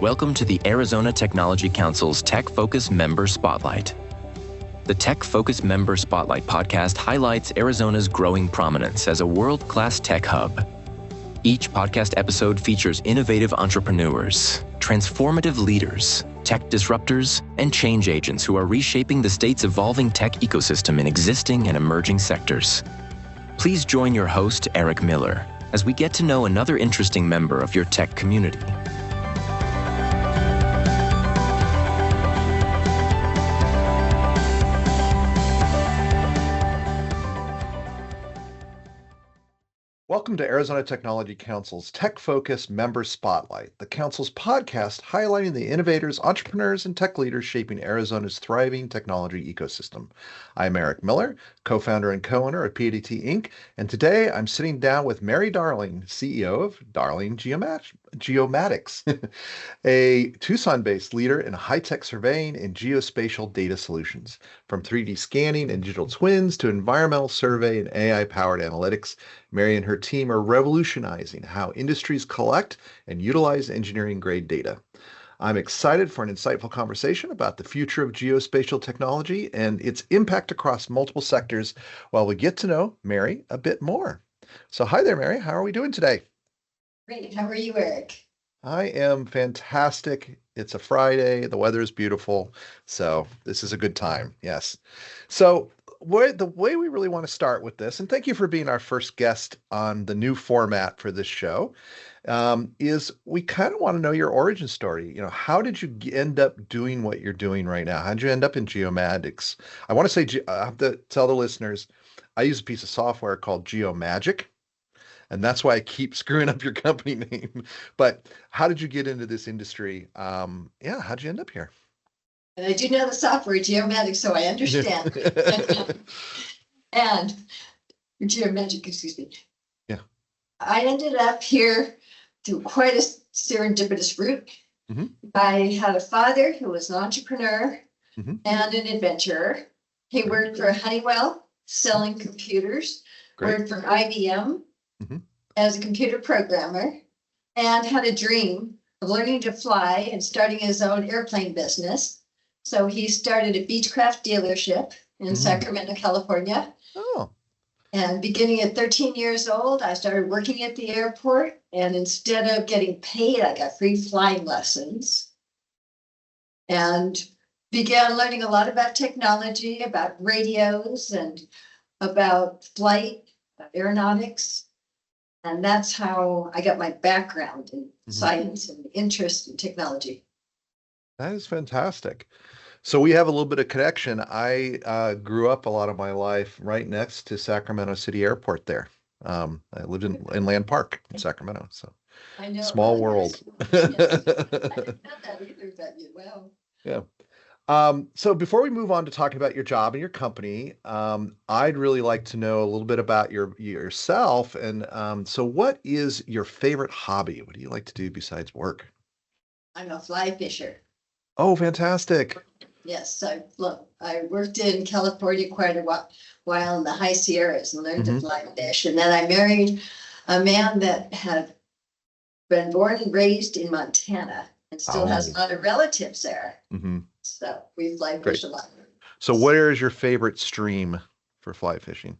Welcome to the Arizona Technology Council's TechFocus Member Spotlight. The TechFocus Member Spotlight podcast highlights Arizona's growing prominence as a world-class tech hub. Each podcast episode features innovative entrepreneurs, transformative leaders, tech disruptors, and change agents who are reshaping the state's evolving tech ecosystem in existing and emerging sectors. Please join your host, Eric Miller, as we get to know another interesting member of your tech community. Welcome to Arizona Technology Council's TechFocus Member Spotlight, the Council's podcast highlighting the innovators, entrepreneurs, and tech leaders shaping Arizona's thriving technology ecosystem. I'm Eric Miller, co-founder and co-owner of PADT Inc., and today I'm sitting down with Mary Darling, CEO of Darling Geomatics, a Tucson-based leader in high-tech surveying and geospatial data solutions. From 3D scanning and digital twins to environmental survey and AI-powered analytics, Mary and her team are revolutionizing how industries collect and utilize engineering-grade data. I'm excited for an insightful conversation about the future of geospatial technology and its impact across multiple sectors while we get to know Mary a bit more. So hi there, Mary. How are we doing today? Great. How are you, Eric? I am fantastic. It's a Friday. The weather is beautiful. So this is a good time. Yes. So the way we really want to start with this, and thank you for being our first guest on the new format for this show, is we kind of want to know your origin story. You know, how did you end up doing what you're doing right now? How did you end up in geomatics? I want to say, I have to tell the listeners, I use a piece of software called Geomagic, and that's why I keep screwing up your company name. But how did you get into this industry? How'd you end up here? And I do know the software Geomatics, so I understand. And Geomagic, excuse me. Yeah. I ended up here through quite a serendipitous route. Mm-hmm. I had a father who was an entrepreneur mm-hmm. and an adventurer. He worked for Honeywell selling computers, worked for IBM mm-hmm. as a computer programmer, and had a dream of learning to fly and starting his own airplane business. So he started a Beechcraft dealership in Sacramento, California. Oh. And beginning at 13 years old, I started working at the airport. And instead of getting paid, I got free flying lessons. And began learning a lot about technology, about radios, and about flight, about aeronautics. And that's how I got my background in science and interest in technology. That is fantastic. So we have a little bit of connection. I grew up a lot of my life right next to Sacramento City Airport there. I lived in Land Park in Sacramento. So I know, small world. Yes. I didn't know that either, but wow. Yeah. So before we move on to talking about your job and your company, I'd really like to know a little bit about yourself. And so what is your favorite hobby? What do you like to do besides work? I'm a fly fisher. Oh, fantastic. Yes, I worked in California quite a while in the high Sierras and learned to fly fish. And then I married a man that had been born and raised in Montana and still has a lot of relatives there. Mm-hmm. So we fly fish a lot. So where is your favorite stream for fly fishing?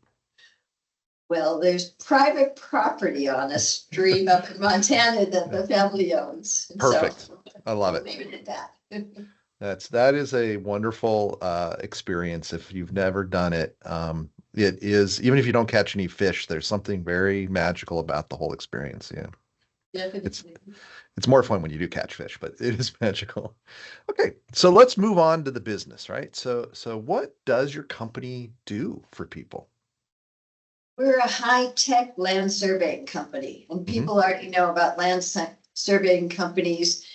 Well, there's private property on a stream up in Montana that the family owns. Perfect. So, I love it. Leave it at that. That is a wonderful experience. If you've never done it, it is, even if you don't catch any fish, there's something very magical about the whole experience. Yeah. Definitely. It's more fun when you do catch fish, but it is magical. Okay, so let's move on to the business, right? So what does your company do for people? We're a high-tech land surveying company, and people already know about land surveying companies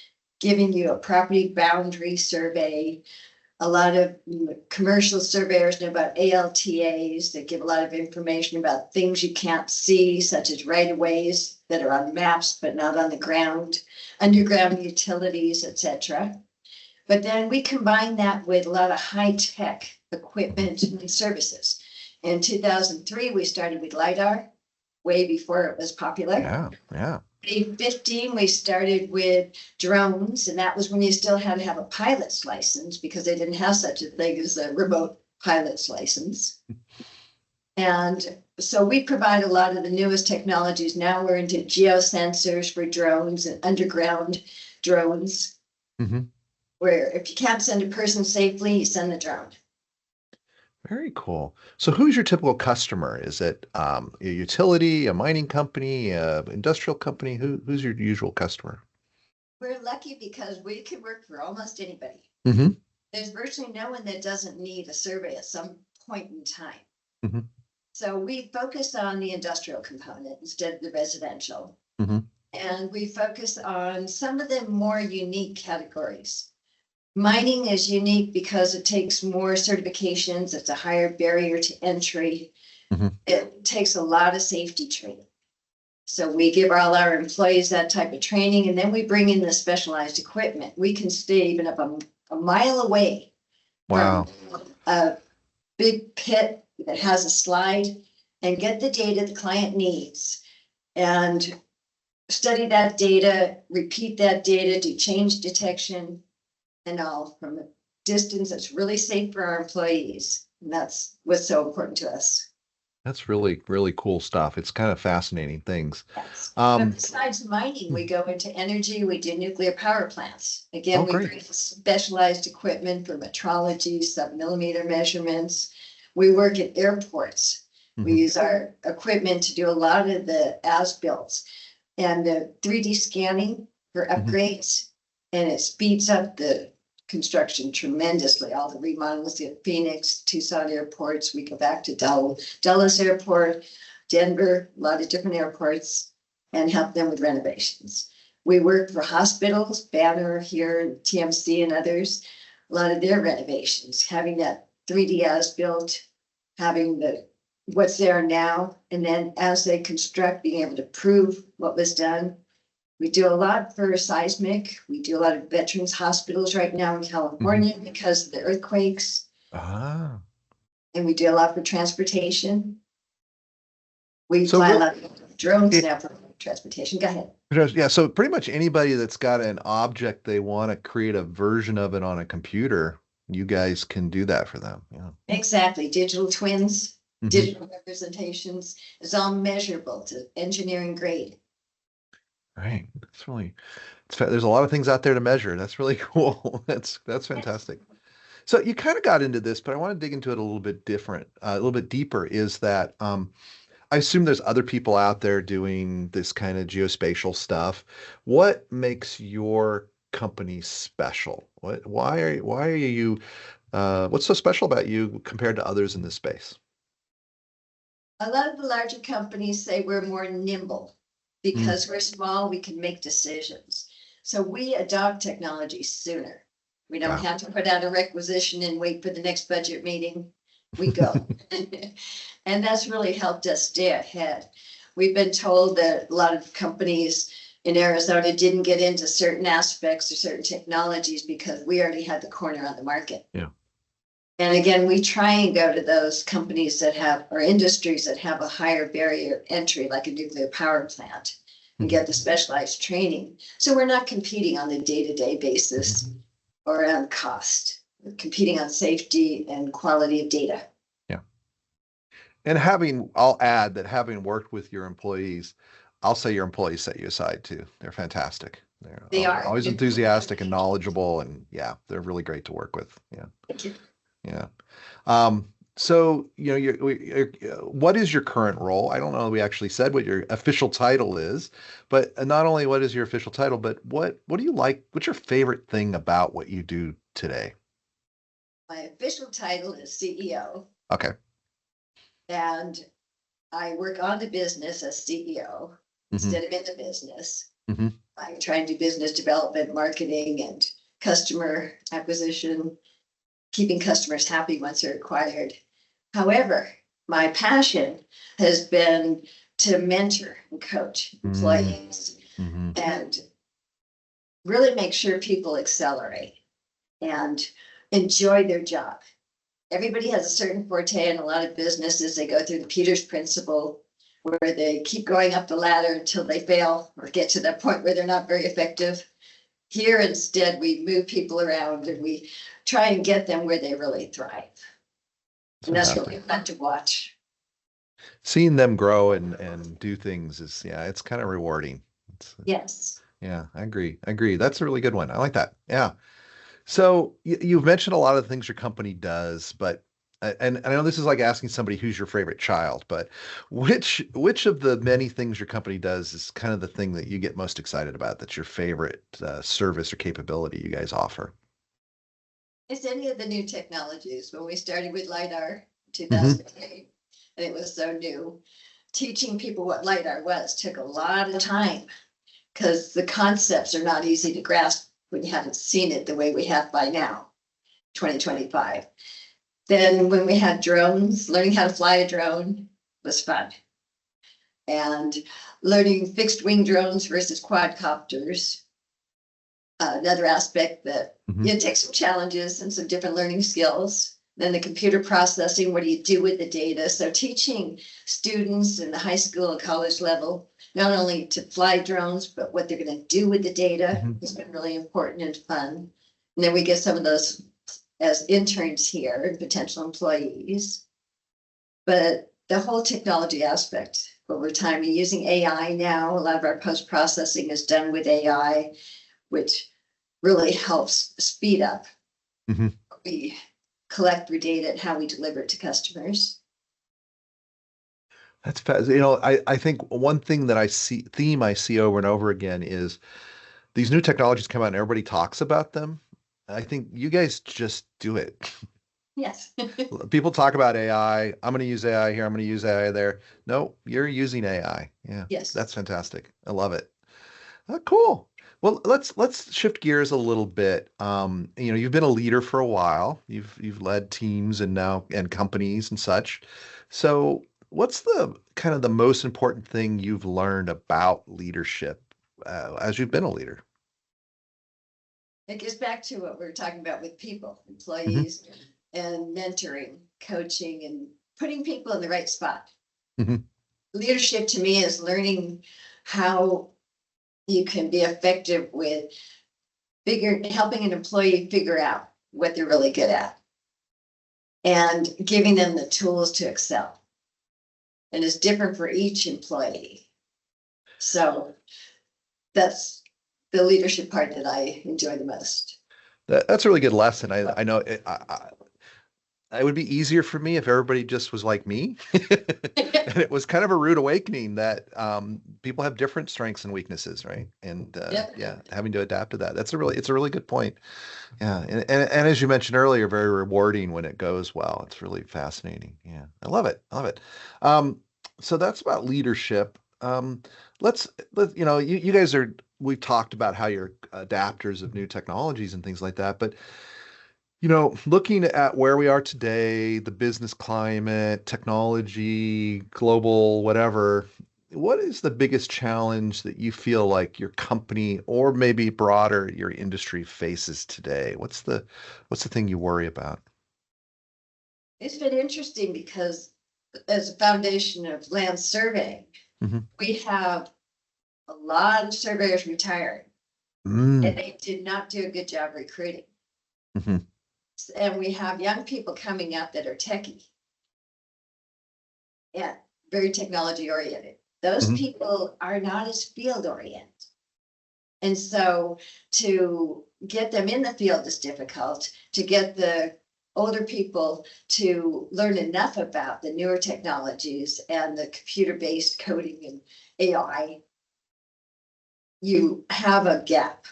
giving you a property boundary survey. A lot of commercial surveyors know about ALTAs that give a lot of information about things you can't see, such as right-of-ways that are on maps but not on the ground, underground utilities, etc. But then we combine that with a lot of high-tech equipment and services. In 2003, we started with LiDAR, way before it was popular. Yeah. 2015, we started with drones, and that was when you still had to have a pilot's license because they didn't have such a thing as a remote pilot's license. And so we provide a lot of the newest technologies. Now we're into geosensors for drones and underground drones, where if you can't send a person safely, you send the drone. Very cool. So who's your typical customer? Is it a utility, a mining company, a industrial company? Who's your usual customer? We're lucky because we can work for almost anybody. There's virtually no one that doesn't need a survey at some point in time. So we focus on the industrial component instead of the residential. And we focus on some of the more unique categories. Mining is unique because it takes more certifications. It's a higher barrier to entry. It takes a lot of safety training. So we give all our employees that type of training, and then we bring in the specialized equipment. We can stay even up a mile away Wow. from a big pit that has a slide and get the data the client needs and study that data, repeat that data, do change detection, and all from a distance that's really safe for our employees. And that's what's so important to us. That's really, really cool stuff. It's kind of fascinating things. Yes. But besides mining, we go into energy, we do nuclear power plants. Again, we bring specialized equipment for metrology, sub-millimeter measurements. We work at airports. We use our equipment to do a lot of the as-builts and the 3D scanning for upgrades. And it speeds up the construction tremendously. All the remodels at Phoenix, Tucson airports. We go back to Dulles Airport, Denver, a lot of different airports, and help them with renovations. We work for hospitals, Banner here, TMC and others, a lot of their renovations, having that 3D as-built, having what's there now, and then as they construct, being able to prove what was done. We do a lot for seismic. We do a lot of veterans hospitals right now in California because of the earthquakes. And we do a lot for transportation. We fly a lot of drones now for transportation. Go ahead. Yeah, so pretty much anybody that's got an object they want to create a version of it on a computer, you guys can do that for them. Yeah. Exactly. Digital twins, digital representations. It's all measurable to engineering grade. Right. There's a lot of things out there to measure. That's really cool. That's fantastic. So you kind of got into this, but I want to dig into it a little bit different, a little bit deeper, is that I assume there's other people out there doing this kind of geospatial stuff. What makes your company special? Why are you, what's so special about you compared to others in this space? A lot of the larger companies say we're more nimble. Because we're small, we can make decisions. So we adopt technology sooner. We don't have to put out a requisition and wait for the next budget meeting. We go. And that's really helped us stay ahead. We've been told that a lot of companies in Arizona didn't get into certain aspects or certain technologies because we already had the corner on the market. Yeah. And again, we try and go to those companies that have, or industries that have a higher barrier entry, like a nuclear power plant, and get the specialized training. So we're not competing on a day-to-day basis or on cost. We're competing on safety and quality of data. Yeah. And I'll add that having worked with your employees, I'll say your employees set you aside too. They're fantastic. They are always enthusiastic and knowledgeable, and yeah, they're really great to work with. Yeah. Thank you. Yeah. So, what is your current role? I don't know if we actually said what your official title is, but not only what is your official title, but what do you like? What's your favorite thing about what you do today? My official title is CEO. Okay. And I work on the business as CEO instead of in the business. I try and do business development, marketing, and customer acquisition, keeping customers happy once they're acquired. However, my passion has been to mentor and coach employees and really make sure people accelerate and enjoy their job. Everybody has a certain forte in a lot of businesses. They go through the Peters principle, where they keep going up the ladder until they fail or get to that point where they're not very effective. Here, instead, we move people around and we try and get them where they really thrive. And that's really fun to watch. Seeing them grow and do things is, yeah, it's kind of rewarding. Yes. Yeah, I agree. That's a really good one. I like that. Yeah. So you've mentioned a lot of the things your company does, but and I know this is like asking somebody who's your favorite child, but which of the many things your company does is kind of the thing that you get most excited about? That's your favorite service or capability you guys offer? It's any of the new technologies. When we started with LiDAR in Mm-hmm. 2008, and it was so new, teaching people what LiDAR was took a lot of time because the concepts are not easy to grasp when you haven't seen it the way we have by now, 2025. Then when we had drones, learning how to fly a drone was fun. And learning fixed wing drones versus quadcopters, another aspect that Mm-hmm. it takes some challenges and some different learning skills. Then the computer processing, what do you do with the data? So teaching students in the high school and college level, not only to fly drones, but what they're going to do with the data Mm-hmm. has been really important and fun. And then we get some of those as interns here and potential employees. But the whole technology aspect over time, and using AI now, a lot of our post-processing is done with AI, which really helps speed up. Mm-hmm. We collect our data and how we deliver it to customers. That's fast. You know, I think one thing that I see over and over again is these new technologies come out and everybody talks about them. I think you guys just do it. Yes. People talk about AI. I'm going to use AI here. I'm going to use AI there. No, you're using AI. Yeah, Yes. that's fantastic. I love it. Cool. Well, let's shift gears a little bit. You know, you've been a leader for a while. You've led teams and companies and such. So, what's the kind of the most important thing you've learned about leadership as you've been a leader? It gets back to what we were talking about with people, Hmm. employees, and mentoring, coaching, and putting people in the right spot. Hmm. Leadership to me is learning how you can be effective with helping an employee figure out what they're really good at and giving them the tools to excel. And it's different for each employee. So that's the leadership part that I enjoy the most. That's a really good lesson. I know it would be easier for me if everybody just was like me. And it was kind of a rude awakening that people have different strengths and weaknesses, right? And Yep. yeah, having to adapt to that. It's a really good point. Yeah. And as you mentioned earlier, very rewarding when it goes well. It's really fascinating. Yeah. I love it. I love it. Um, so that's about leadership. You know, you guys we've talked about how you're adapters of new technologies and things like that, but you know, looking at where we are today, the business climate, technology, global, whatever, what is the biggest challenge that you feel like your company or maybe broader your industry faces today? What's the thing you worry about? It's been interesting because as a foundation of land surveying, Hmm. we have a lot of surveyors retiring and Mm. they did not do a good job recruiting. Hmm. And we have young people coming up that are techie and very technology oriented. Those Hmm. people are not as field oriented. And so to get them in the field is difficult. To get the older people to learn enough about the newer technologies and the computer-based coding and AI, you have a gap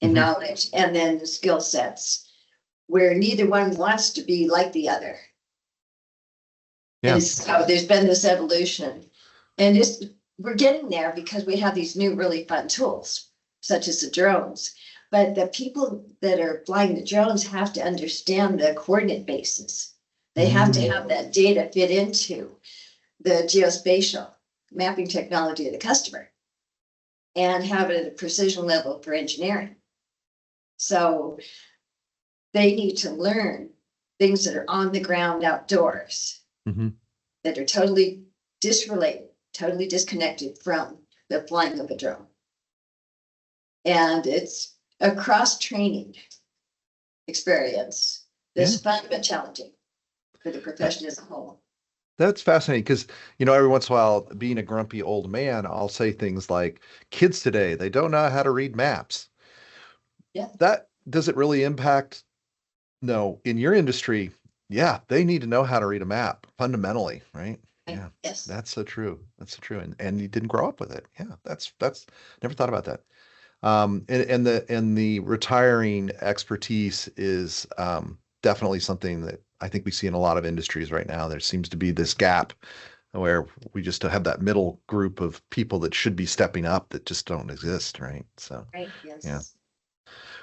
in Hmm. knowledge and then the skill sets where neither one wants to be like the other. Yeah. And so there's been this evolution. And we're getting there because we have these new really fun tools, such as the drones. But the people that are flying the drones have to understand the coordinate bases. They have to Mm. have that data fit into the geospatial mapping technology of the customer and have it at a precision level for engineering. So they need to learn things that are on the ground outdoors Hmm. that are totally disrelated totally disconnected from the flying of a drone. And it's a cross-training experience that's fun but challenging for the profession as a whole. That's fascinating because, every once in a while, being a grumpy old man, I'll say things like, kids today, they don't know how to read maps. Yeah. That does it really impact? No, in your industry, yeah, they need to know how to read a map fundamentally, right? Yeah, Yes. that's so true. That's so true. And you didn't grow up with it. Yeah, that's never thought about that. And the retiring expertise is definitely something that I think we see in a lot of industries right now. There seems to be this gap where we just have that middle group of people that should be stepping up that just don't exist, right? So, Right. Yes. yeah.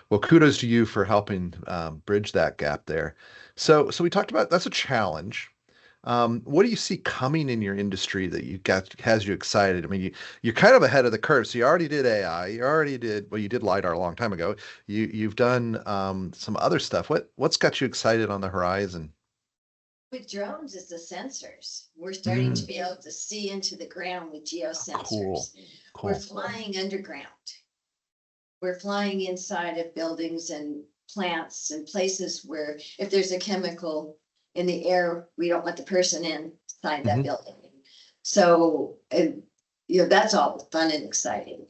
Well, kudos to you for helping bridge that gap there. So we talked about that's a challenge. What do you see coming in your industry that has you excited? I mean, you're kind of ahead of the curve. So you already did AI. You did LiDAR a long time ago. You've done some other stuff. What's got you excited on the horizon? With drones, it's the sensors. We're starting to be able to see into the ground with geosensors. Cool. We're flying underground. We're flying inside of buildings and plants and places where if there's a chemical in the air, we don't want the person inside that building. So, that's all fun and exciting.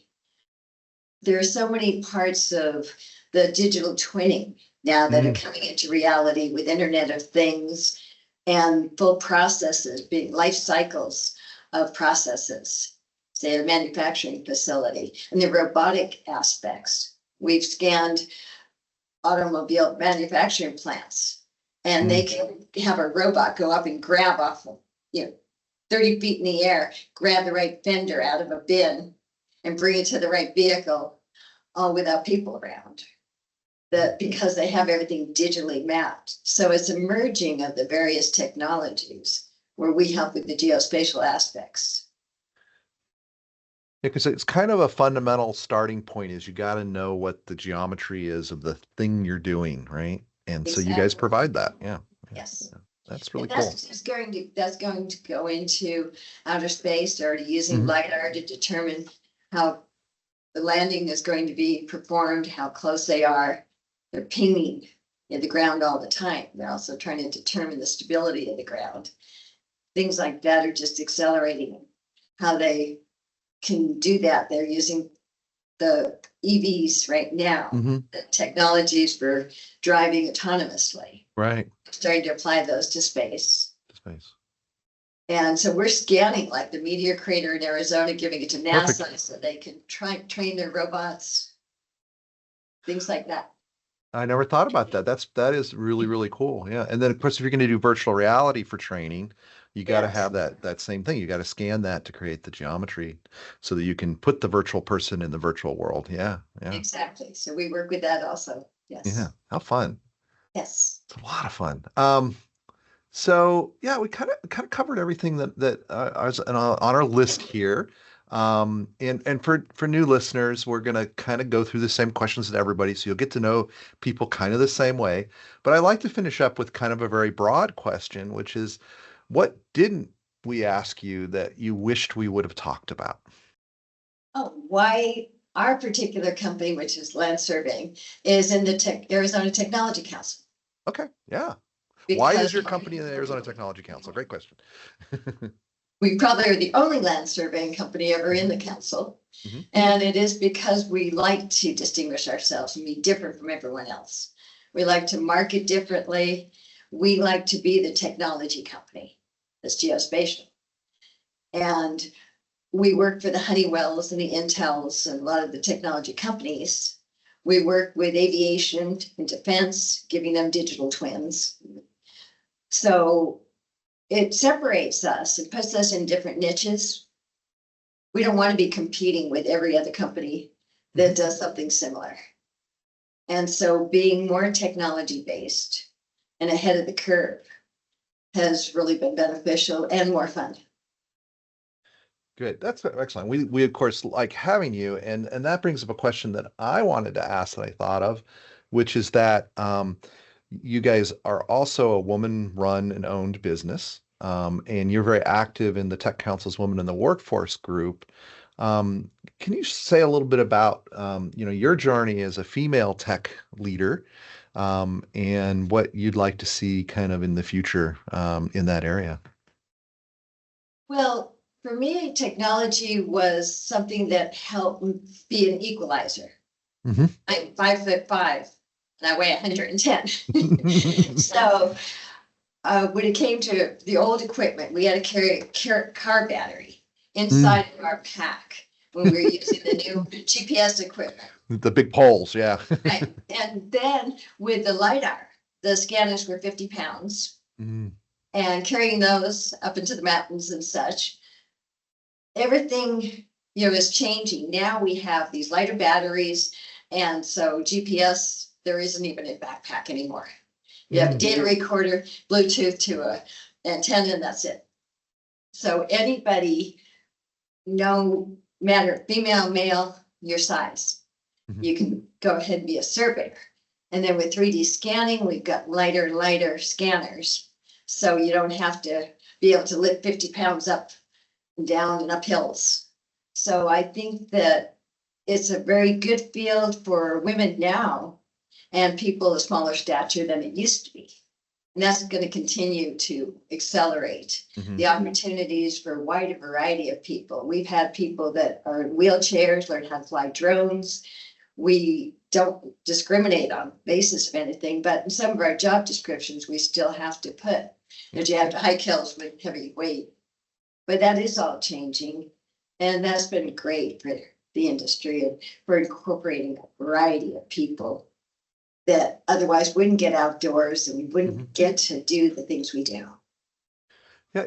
There are so many parts of the digital twinning now that are coming into reality with Internet of Things and full processes, being life cycles of processes, say at a manufacturing facility, and the robotic aspects. We've scanned automobile manufacturing plants, and they can have a robot go up and grab off of, 30 feet in the air, grab the right fender out of a bin and bring it to the right vehicle, all without people around. Because they have everything digitally mapped. So it's a merging of the various technologies where we help with the geospatial aspects. Yeah, because it's kind of a fundamental starting point is you got to know what the geometry is of the thing you're doing, right? And so you guys provide that. Yeah. Yes. Yeah. That's really cool. That's going to go into outer space or using LiDAR to determine how the landing is going to be performed, how close they are. They're pinging in the ground all the time. They're also trying to determine the stability of the ground. Things like that are just accelerating how they can do that. They're using the EVs right now, the technologies for driving autonomously. Right. Starting to apply those to space. And so we're scanning like the meteor crater in Arizona, giving it to NASA so they can train their robots, things like that. I never thought about that. That is really, really cool. Yeah. And then of course, if you're going to do virtual reality for training, you got to have that same thing. You got to scan that to create the geometry so that you can put the virtual person in the virtual world. Yeah. Yeah. Exactly. So we work with that also. Yes. Yeah. How fun. Yes. It's a lot of fun. So yeah, we kind of covered everything that is on our list here. And for new listeners, we're gonna kind of go through the same questions that everybody, so you'll get to know people kind of the same way. But I like to finish up with kind of a very broad question, which is, what didn't we ask you that you wished we would have talked about? Oh, why our particular company, which is land surveying, is in the Arizona Technology Council. Okay, yeah. Why is your company in the Arizona Technology Council? Great question. We probably are the only land surveying company ever in the council. And it is because we like to distinguish ourselves and be different from everyone else. We like to market differently. We like to be the technology company that's geospatial. And we work for the Honeywells and the Intels and a lot of the technology companies. We work with aviation and defense, giving them digital twins. So it separates us. It puts us in different niches. We don't want to be competing with every other company that does something similar. And so being more technology based and ahead of the curve has really been beneficial and more fun. Good. That's excellent. We of course like having you, and that brings up a question that I wanted to ask that I thought of, which is that you guys are also a woman-run and owned business. and you're very active in the Tech Council's Women in the Workforce group. Can you say a little bit about your journey as a female tech leader, and what you'd like to see kind of in the future in that area? Well, for me, technology was something that helped be an equalizer. Mhm. I'm 5'5" and I weigh 110. So when it came to the old equipment, we had to carry a car battery inside of our pack when we were using the new GPS equipment. The big poles, yeah. Right. And then with the LiDAR, the scanners were 50 pounds. Mm. And carrying those up into the mountains and such. Everything, is changing. Now we have these lighter batteries, and so GPS, there isn't even a backpack anymore. You have a data recorder, Bluetooth to a antenna, and that's it. So anybody, no matter female, male, your size, you can go ahead and be a surveyor. And then with 3D scanning, we've got lighter scanners. So you don't have to be able to lift 50 pounds up and down and up hills. So I think that it's a very good field for women now and people of smaller stature than it used to be. And that's going to continue to accelerate the opportunities for a wide variety of people. We've had people that are in wheelchairs learn how to fly drones. We don't discriminate on basis of anything, but in some of our job descriptions, we still have to put that you have to hike hills with heavy weight. But that is all changing. And that's been great for the industry and for incorporating a variety of people that otherwise wouldn't get outdoors and we wouldn't get to do the things we do. Yeah,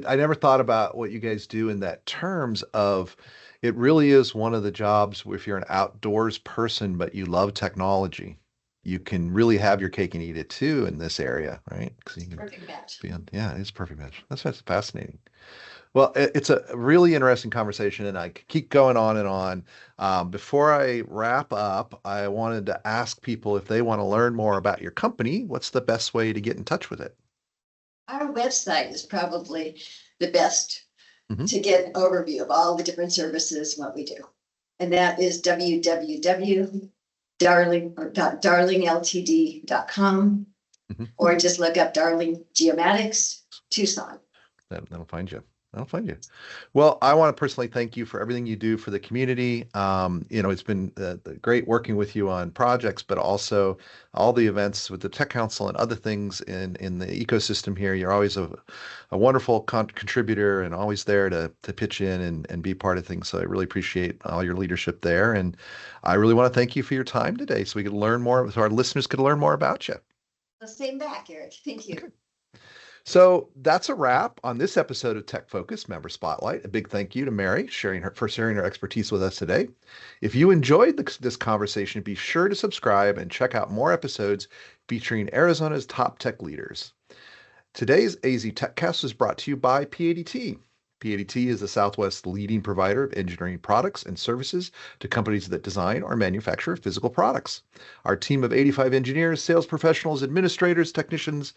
I never thought about what you guys do in that terms of it really is one of the jobs if you're an outdoors person, but you love technology. You can really have your cake and eat it too in this area, right? Because you can Perfect match. yeah, it's a perfect match. That's fascinating. Well, it's a really interesting conversation, and I could keep going on and on. Before I wrap up, I wanted to ask people if they want to learn more about your company, what's the best way to get in touch with it? Our website is probably the best to get an overview of all the different services and what we do. And that is www.darlingltd.com or just look up Darling Geomatics, Tucson. That'll find you. I'll find you. Well, I want to personally thank you for everything you do for the community. It's been great working with you on projects, but also all the events with the Tech Council and other things in the ecosystem here. You're always a wonderful contributor and always there to pitch in and be part of things. So I really appreciate all your leadership there. And I really want to thank you for your time today so we could learn more, so our listeners could learn more about you. The same back, Eric. Thank you. Okay. So that's a wrap on this episode of TechFocus Member Spotlight. A big thank you to Mary for sharing her expertise with us today. If you enjoyed this conversation, be sure to subscribe and check out more episodes featuring Arizona's top tech leaders. Today's AZ TechCast is brought to you by PADT. PADT is the Southwest's leading provider of engineering products and services to companies that design or manufacture physical products. Our team of 85 engineers, sales professionals, administrators, technicians,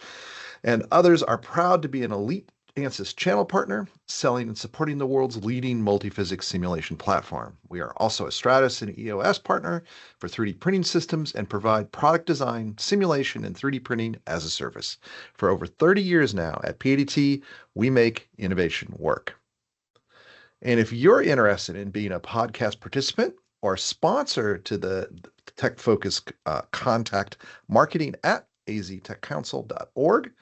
and others are proud to be an elite ANSYS channel partner, selling and supporting the world's leading multi-physics simulation platform. We are also a Stratus and EOS partner for 3D printing systems and provide product design, simulation, and 3D printing as a service. For over 30 years now at PADT, we make innovation work. And if you're interested in being a podcast participant or sponsor to the TechFocus, contact marketing@aztechcouncil.org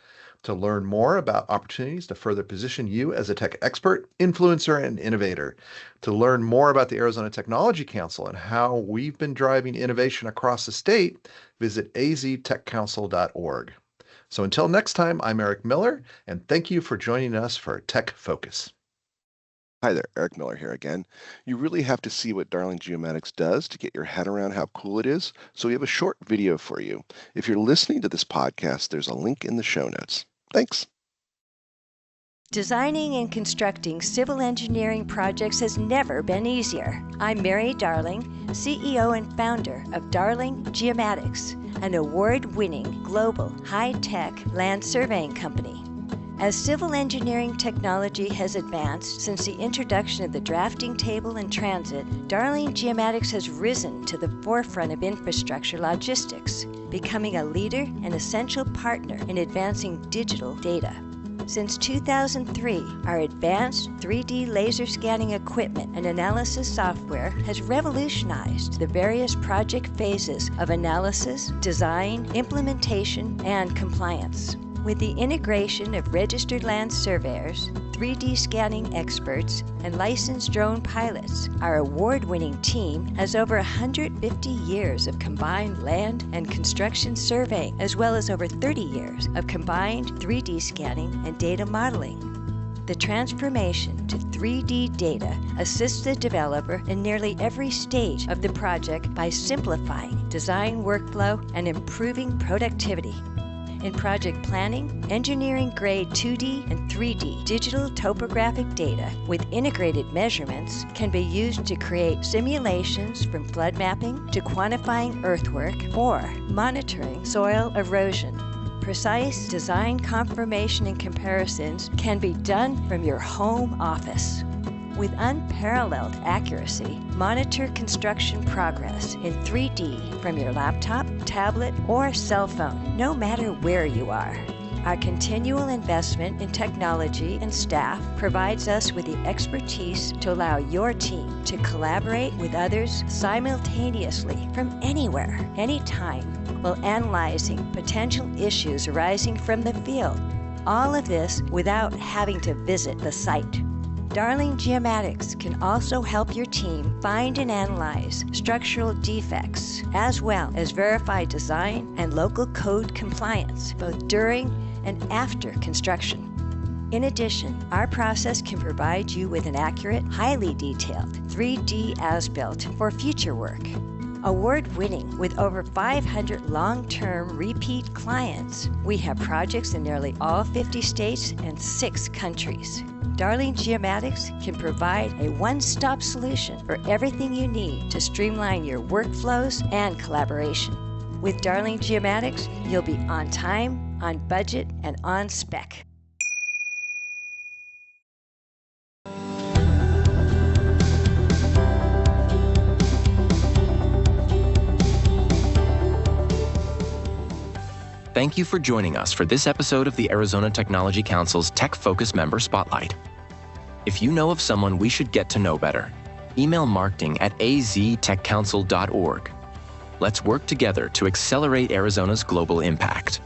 to learn more about opportunities to further position you as a tech expert, influencer, and innovator. To learn more about the Arizona Technology Council and how we've been driving innovation across the state, visit aztechcouncil.org. So until next time, I'm Eric Miller, and thank you for joining us for Tech Focus. Hi there, Eric Miller here again. You really have to see what Darling Geomatics does to get your head around how cool it is, so we have a short video for you. If you're listening to this podcast, there's a link in the show notes. Thanks. Designing and constructing civil engineering projects has never been easier. I'm Mary Darling, CEO and founder of Darling Geomatics, an award-winning global high-tech land surveying company. As civil engineering technology has advanced since the introduction of the drafting table and transit, Darling Geomatics has risen to the forefront of infrastructure logistics, becoming a leader and essential partner in advancing digital data. Since 2003, our advanced 3D laser scanning equipment and analysis software has revolutionized the various project phases of analysis, design, implementation, and compliance. With the integration of registered land surveyors, 3D scanning experts, and licensed drone pilots, our award-winning team has over 150 years of combined land and construction surveying, as well as over 30 years of combined 3D scanning and data modeling. The transformation to 3D data assists the developer in nearly every stage of the project by simplifying design workflow and improving productivity. In project planning, engineering-grade 2D and 3D digital topographic data with integrated measurements can be used to create simulations from flood mapping to quantifying earthwork or monitoring soil erosion. Precise design confirmation and comparisons can be done from your home office. With unparalleled accuracy, monitor construction progress in 3D from your laptop, tablet, or cell phone, no matter where you are. Our continual investment in technology and staff provides us with the expertise to allow your team to collaborate with others simultaneously from anywhere, anytime, while analyzing potential issues arising from the field. All of this without having to visit the site. Darling Geomatics can also help your team find and analyze structural defects, as well as verify design and local code compliance, both during and after construction. In addition, our process can provide you with an accurate, highly detailed 3D as-built for future work. Award-winning with over 500 long-term repeat clients, we have projects in nearly all 50 states and 6 countries. Darling Geomatics can provide a one-stop solution for everything you need to streamline your workflows and collaboration. With Darling Geomatics, you'll be on time, on budget, and on spec. Thank you for joining us for this episode of the Arizona Technology Council's TechFocus Member Spotlight. If you know of someone we should get to know better, email marketing@aztechcouncil.org. Let's work together to accelerate Arizona's global impact.